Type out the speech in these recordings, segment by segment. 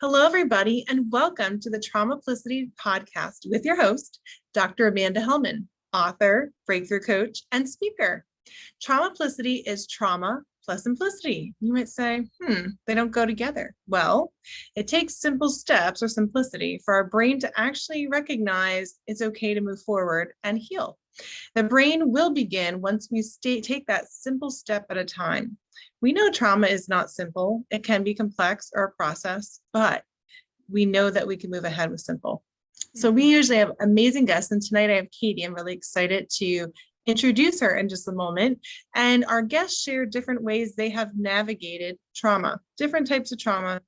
Hello, everybody, and welcome to the Traumaplicity podcast with your host, Dr. Amanda Helman, author, breakthrough coach, and speaker. Traumaplicity is trauma plus simplicity. You might say, they don't go together. Well, it takes simple steps or simplicity for our brain to actually recognize it's okay to move forward and heal. The brain will begin once we take that simple step at a time. We know trauma is not simple. It can be complex or a process, but we know that we can move ahead with simple. So we usually have amazing guests. And tonight I have Katie. I'm really excited to introduce her in just a moment. And our guests share different ways they have navigated trauma, different types of trauma,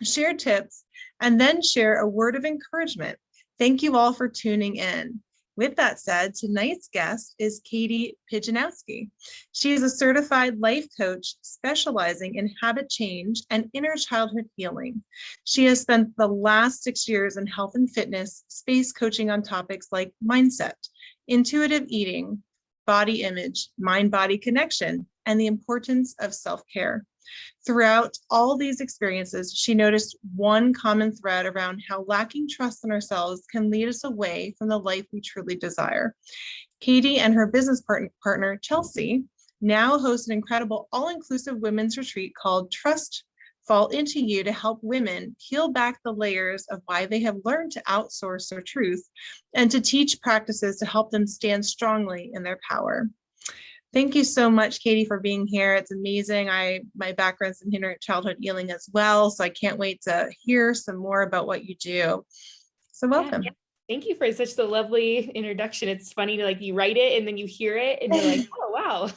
share tips, and then share a word of encouragement. Thank you all for tuning in. With that said, tonight's guest is Katie Pijanowski. She is a certified life coach specializing in habit change and inner childhood healing. She has spent the last 6 years in health and fitness space coaching on topics like mindset, intuitive eating, body image, mind-body connection, and the importance of self-care. Throughout all these experiences, she noticed one common thread around how lacking trust in ourselves can lead us away from the life we truly desire. Katie and her business partner, Chelsea, now host an incredible all-inclusive women's retreat called Trust Fall Into You to help women peel back the layers of why they have learned to outsource their truth and to teach practices to help them stand strongly in their power. Thank you so much, Katie, for being here. It's amazing. My background's in inner childhood healing as well, so I can't wait to hear some more about what you do. So welcome. Yeah. Thank you for such a lovely introduction. It's funny to you write it and then you hear it and you're like, oh, wow.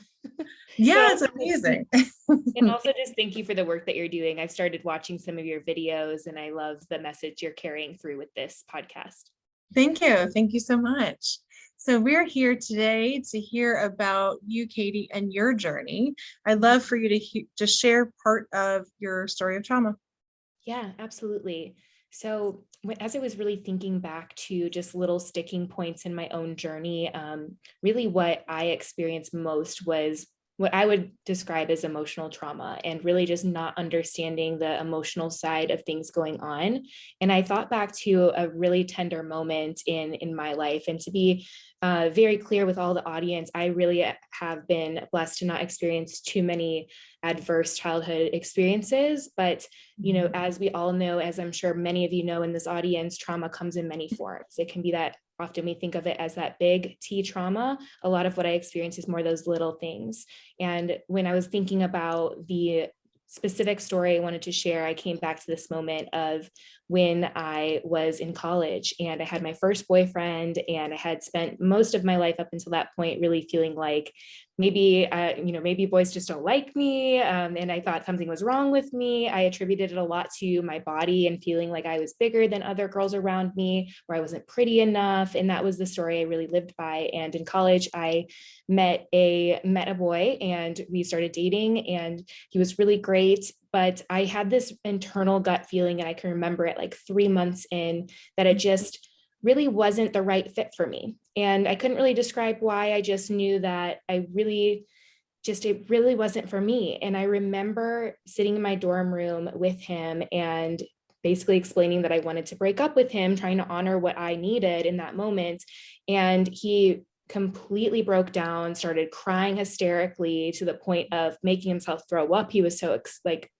Yeah, it's amazing. And also just thank you for the work that you're doing. I've started watching some of your videos and I love the message you're carrying through with this podcast. Thank you. Thank you so much. So we're here today to hear about you, Katie, and your journey. I'd love for you to share part of your story of trauma. Yeah, absolutely. So as I was really thinking back to just little sticking points in my own journey, really what I experienced most was what I would describe as emotional trauma and really just not understanding the emotional side of things going on. And I thought back to a really tender moment in my life. And to be very clear with all the audience, I really have been blessed to not experience too many adverse childhood experiences. But, as we all know, as I'm sure many of you know in this audience, trauma comes in many forms. It can be that often we think of it as that big T trauma. A lot of what I experience is more those little things. And when I was thinking about the specific story I wanted to share, I came back to this moment of when I was in college and I had my first boyfriend, and I had spent most of my life up until that point really feeling like maybe boys just don't like me. And I thought something was wrong with me. I attributed it a lot to my body and feeling like I was bigger than other girls around me, or I wasn't pretty enough. And that was the story I really lived by. And in college, I met a boy and we started dating, and he was really great. But I had this internal gut feeling, and I can remember it 3 months in, that it just really wasn't the right fit for me. And I couldn't really describe why. I just knew that it really wasn't for me. And I remember sitting in my dorm room with him and basically explaining that I wanted to break up with him, trying to honor what I needed in that moment. And he completely broke down, started crying hysterically to the point of making himself throw up. He was so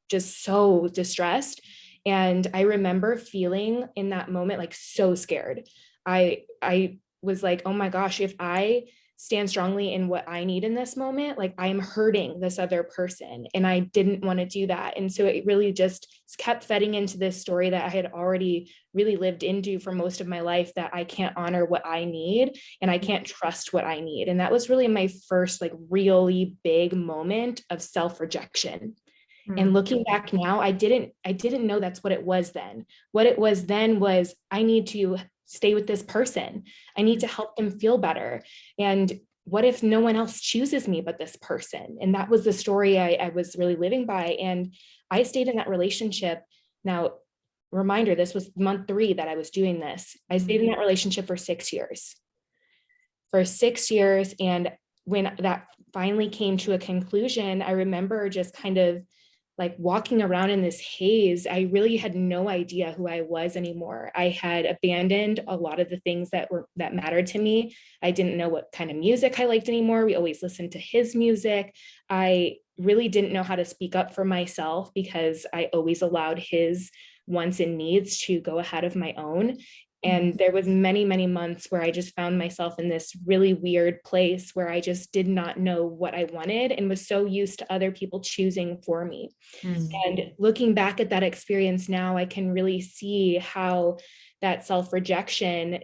just so distressed. And I remember feeling in that moment so scared. I was like, oh my gosh, if I stand strongly in what I need in this moment, I am hurting this other person. And I didn't want to do that. And so it really just kept feeding into this story that I had already really lived into for most of my life, that I can't honor what I need and I can't trust what I need. And that was really my first really big moment of self-rejection. And looking back now, I didn't know that's what it was then. What it was then was, I need to stay with this person. I need to help them feel better. And what if no one else chooses me but this person? And that was the story I was really living by. And I stayed in that relationship. Now, reminder, this was month 3 that I was doing this. I stayed in that relationship for 6 years. And when that finally came to a conclusion, I remember just kind of like walking around in this haze. I really had no idea who I was anymore. I had abandoned a lot of the things that mattered to me. I didn't know what kind of music I liked anymore. We always listened to his music. I really didn't know how to speak up for myself because I always allowed his wants and needs to go ahead of my own. And there was many, many months where I just found myself in this really weird place where I just did not know what I wanted and was so used to other people choosing for me. And looking back at that experience now, I can really see how that self-rejection,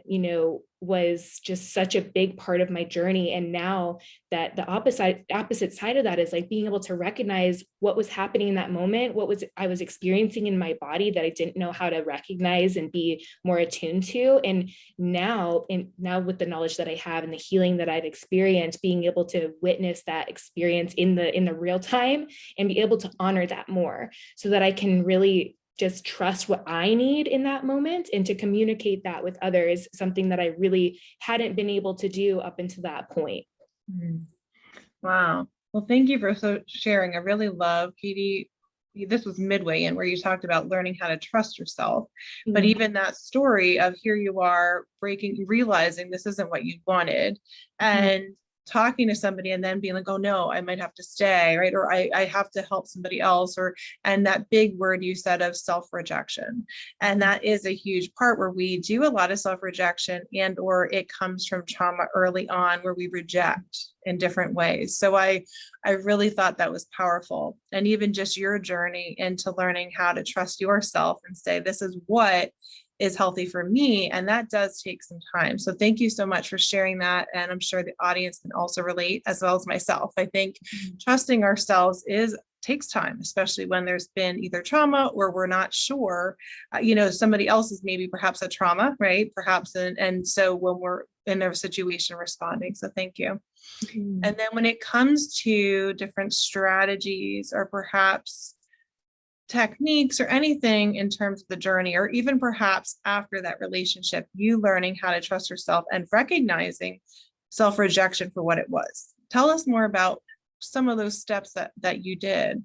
was just such a big part of my journey. And now that the opposite side of that is like being able to recognize what was happening in that moment, I was experiencing in my body that I didn't know how to recognize and be more attuned to. And now with the knowledge that I have and the healing that I've experienced, being able to witness that experience in the real time and be able to honor that more so that I can really just trust what I need in that moment and to communicate that with others, something that I really hadn't been able to do up until that point. Wow. Well, thank you for sharing. I really love, Katie, this was midway in where you talked about learning how to trust yourself. But even that story of here you are realizing this isn't what you wanted and talking to somebody and then being like, oh no, I might have to stay, right? Or I have to help somebody else, and that big word you said of self-rejection. And that is a huge part where we do a lot of self-rejection or it comes from trauma early on where we reject in different ways. So I really thought that was powerful. And even just your journey into learning how to trust yourself and say, this is what is healthy for me. And that does take some time. So thank you so much for sharing that. And I'm sure the audience can also relate as well as myself. I think trusting ourselves takes time, especially when there's been either trauma or we're not sure, somebody else is maybe perhaps a trauma, right? Perhaps. And so when we're in a situation responding. So thank you. And then when it comes to different strategies or perhaps techniques or anything in terms of the journey, or even perhaps after that relationship, you learning how to trust yourself and recognizing self-rejection for what it was. Tell us more about some of those steps that you did.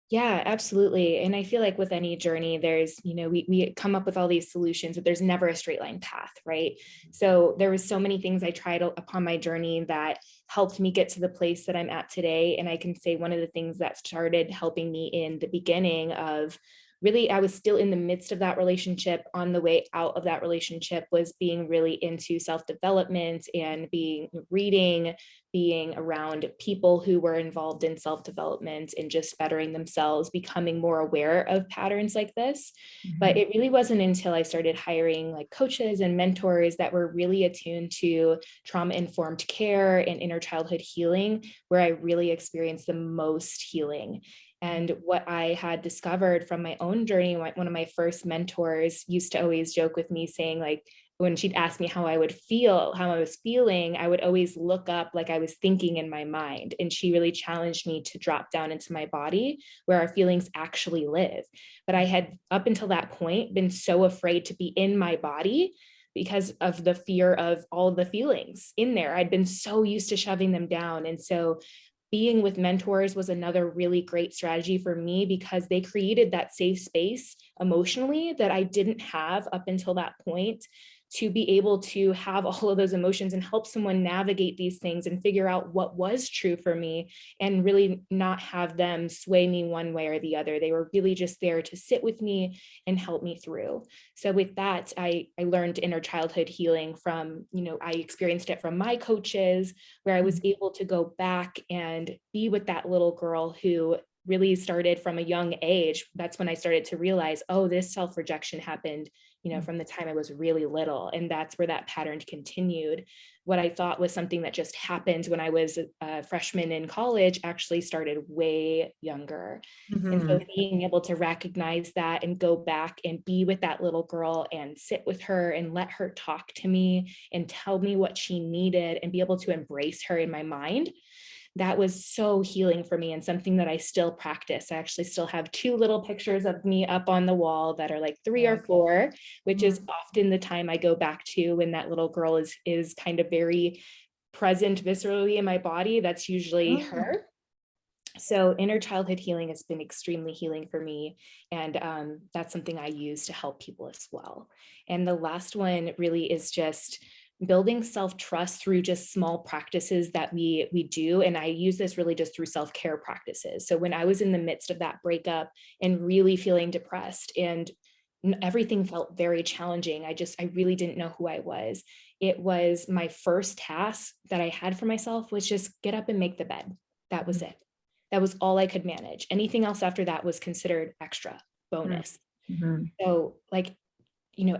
Yeah, absolutely. And I feel like with any journey, there's, we come up with all these solutions, but there's never a straight line path, right? So there was so many things I tried upon my journey that helped me get to the place that I'm at today. And I can say one of the things that started helping me in the beginning of really, I was still in the midst of that relationship. On the way out of that relationship was being really into self-development and reading, being around people who were involved in self-development and just bettering themselves, becoming more aware of patterns like this. But it really wasn't until I started hiring like coaches and mentors that were really attuned to trauma-informed care and inner childhood healing, where I really experienced the most healing. And what I had discovered from my own journey, one of my first mentors used to always joke with me saying, like, when she'd ask me how I was feeling, I would always look up like I was thinking in my mind. And she really challenged me to drop down into my body where our feelings actually live. But I had, up until that point, been so afraid to be in my body because of the fear of all the feelings in there. I'd been so used to shoving them down. And so being with mentors was another really great strategy for me because they created that safe space emotionally that I didn't have up until that point, to be able to have all of those emotions and help someone navigate these things and figure out what was true for me and really not have them sway me one way or the other. They were really just there to sit with me and help me through. So with that, I learned inner childhood healing from, I experienced it from my coaches, where I was able to go back and be with that little girl who really started from a young age. That's when I started to realize, oh, this self-rejection happened, from the time I was really little. And that's where that pattern continued. What I thought was something that just happened when I was a freshman in college actually started way younger. And so being able to recognize that and go back and be with that little girl and sit with her and let her talk to me and tell me what she needed and be able to embrace her in my mind, that was so healing for me and something that I still practice. I actually still have 2 little pictures of me up on the wall that are like 3 or 4, which is often the time I go back to when that little girl is kind of very present viscerally in my body. That's usually her. So inner childhood healing has been extremely healing for me. And that's something I use to help people as well. And the last one really is just building self-trust through just small practices that we do. And I use this really just through self-care practices. So when I was in the midst of that breakup and really feeling depressed and everything felt very challenging, I really didn't know who I was. It was my first task that I had for myself was just get up and make the bed. That was it. That was all I could manage. Anything else after that was considered extra bonus. Mm-hmm. So like,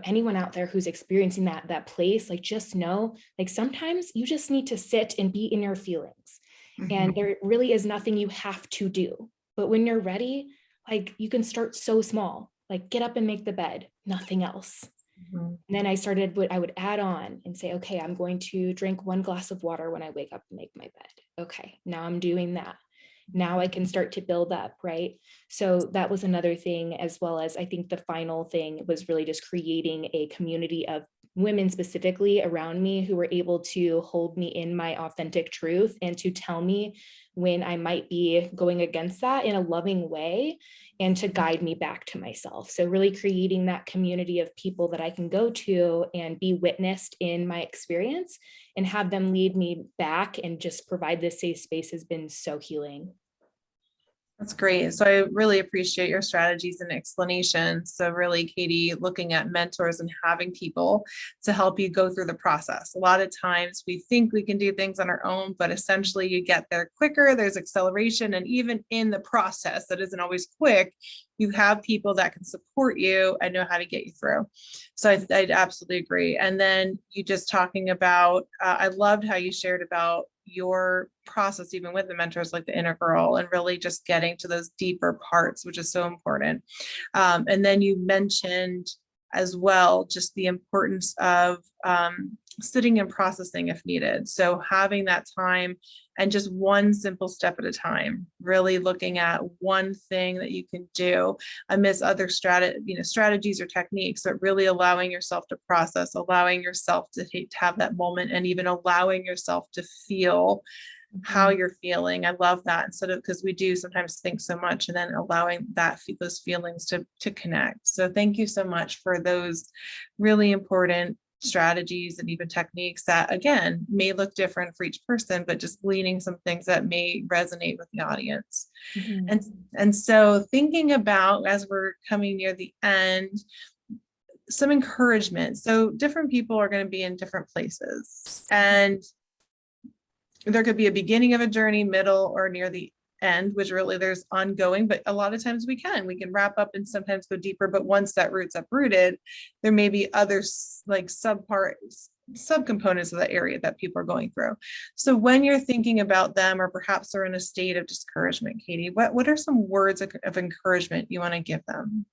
anyone out there who's experiencing that place, like just know, like sometimes you just need to sit and be in your feelings. Mm-hmm. And there really is nothing you have to do. But when you're ready, like you can start so small, like get up and make the bed, nothing else. Mm-hmm. And then I would add on and say, okay, I'm going to drink 1 glass of water when I wake up and make my bed. Okay, now I'm doing that. Now I can start to build up, right? So that was another thing, as well as I think the final thing was really just creating a community of women specifically around me who were able to hold me in my authentic truth and to tell me when I might be going against that in a loving way and to guide me back to myself. So really creating that community of people that I can go to and be witnessed in my experience and have them lead me back and just provide this safe space has been so healing. That's great. So I really appreciate your strategies and explanations. So really, Katie, looking at mentors and having people to help you go through the process. A lot of times we think we can do things on our own, but essentially you get there quicker, there's acceleration, and even in the process that isn't always quick, you have people that can support you and know how to get you through. So I'd absolutely agree. And then you just talking about, I loved how you shared about your process, even with the mentors like the inner girl, and really just getting to those deeper parts, which is so important. And then you mentioned as well, just the importance of sitting and processing if needed. So having that time and just one simple step at a time, really looking at one thing that you can do amidst other strategies or techniques, but really allowing yourself to process, allowing yourself to have that moment, and even allowing yourself to feel how you're feeling. I love that, instead of, because we do sometimes think so much, and then allowing those feelings to connect. So thank you so much for those really important strategies and even techniques that, again, may look different for each person, but just gleaning some things that may resonate with the audience. Mm-hmm. And so thinking about, as we're coming near the end, some encouragement. So different people are going to be in different places, and there could be a beginning of a journey, middle, or near the end, which really there's ongoing, but a lot of times we can wrap up and sometimes go deeper. But once that root's uprooted, there may be other like subcomponents of the area that people are going through. So when you're thinking about them, or perhaps they're in a state of discouragement, Katie, what are some words of encouragement you want to give them?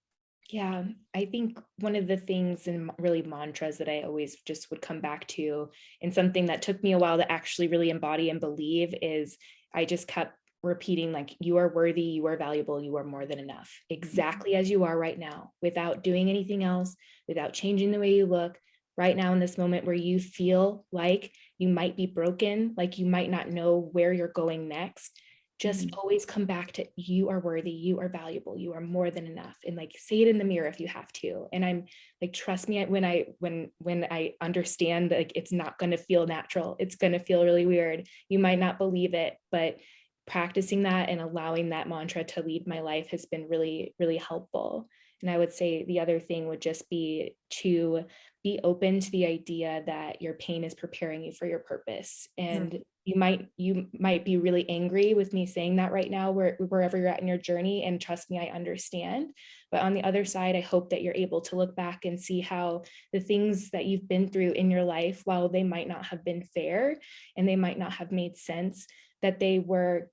Yeah, I think one of the things and really mantras that I always just would come back to, and something that took me a while to actually really embody and believe, is I just kept repeating, like, you are worthy, you are valuable, you are more than enough, exactly as you are right now, without doing anything else, without changing the way you look. Right now, in this moment where you feel like you might be broken, like you might not know where you're going next, just always come back to, you are worthy, you are valuable, you are more than enough, and like say it in the mirror if you have to. And I'm like, trust me, when I understand that, like, it's not going to feel natural, it's going to feel really weird, you might not believe it, but practicing that and allowing that mantra to lead my life has been really, really helpful. And I would say the other thing would just be to be open to the idea that your pain is preparing you for your purpose. And you might be really angry with me saying that right now, wherever you're at in your journey. And trust me, I understand. But on the other side, I hope that you're able to look back and see how the things that you've been through in your life, while they might not have been fair and they might not have made sense, that they were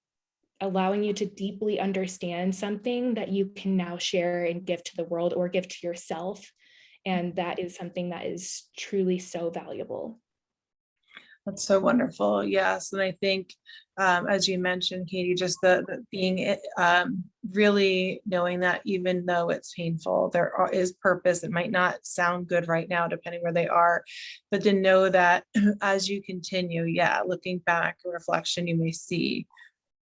allowing you to deeply understand something that you can now share and give to the world or give to yourself. And that is something that is truly so valuable. That's so wonderful. Yes. And I think, as you mentioned, Katie, just the being really knowing that even though it's painful, is purpose. It might not sound good right now, depending where they are, but to know that as you continue, looking back, reflection, you may see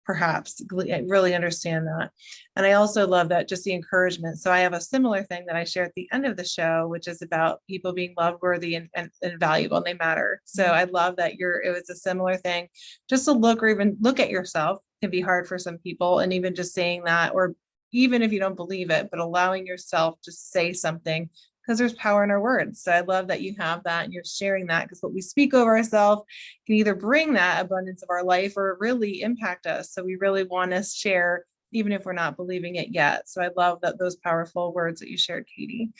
perhaps. I really understand that. And I also love that, just the encouragement. So I have a similar thing that I share at the end of the show, which is about people being love worthy and valuable, and they matter. So I love that it was a similar thing. Just to look, or even look at yourself can be hard for some people. And even just saying that, or even if you don't believe it, but allowing yourself to say something, because there's power in our words. So I love that you have that and you're sharing that, because what we speak over ourselves can either bring that abundance of our life or really impact us. So we really want to share, even if we're not believing it yet. So I love that, those powerful words that you shared, Katie.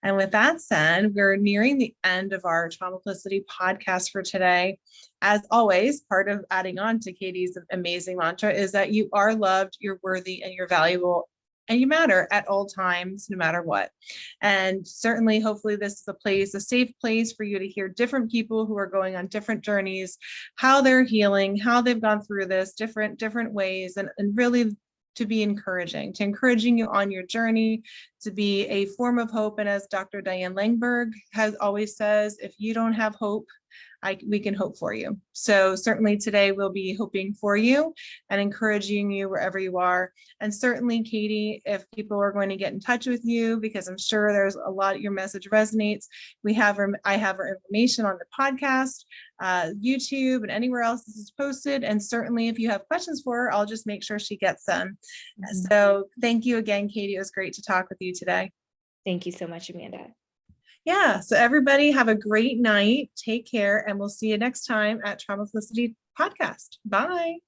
And with that said, we're nearing the end of our Traumaplicity podcast for today. As always, part of adding on to Katie's amazing mantra is that you are loved, you're worthy, and you're valuable, and you matter at all times, no matter what. And certainly, hopefully this is a safe place for you to hear different people who are going on different journeys, how they're healing, how they've gone through this, different ways, and really to be encouraging you on your journey, to be a form of hope. And as Dr. Diane Langberg has always says, if you don't have hope, we can hope for you. So certainly today we'll be hoping for you and encouraging you wherever you are. And certainly, Katie, if people are going to get in touch with you, because I'm sure there's a lot, your message resonates. I have her information on the podcast, YouTube, and anywhere else this is posted. And certainly if you have questions for her, I'll just make sure she gets them. So thank you again, Katie. It was great to talk with you today. Thank you so much, Amanda. Yeah. So everybody have a great night. Take care. And we'll see you next time at Traumaplicity Podcast. Bye.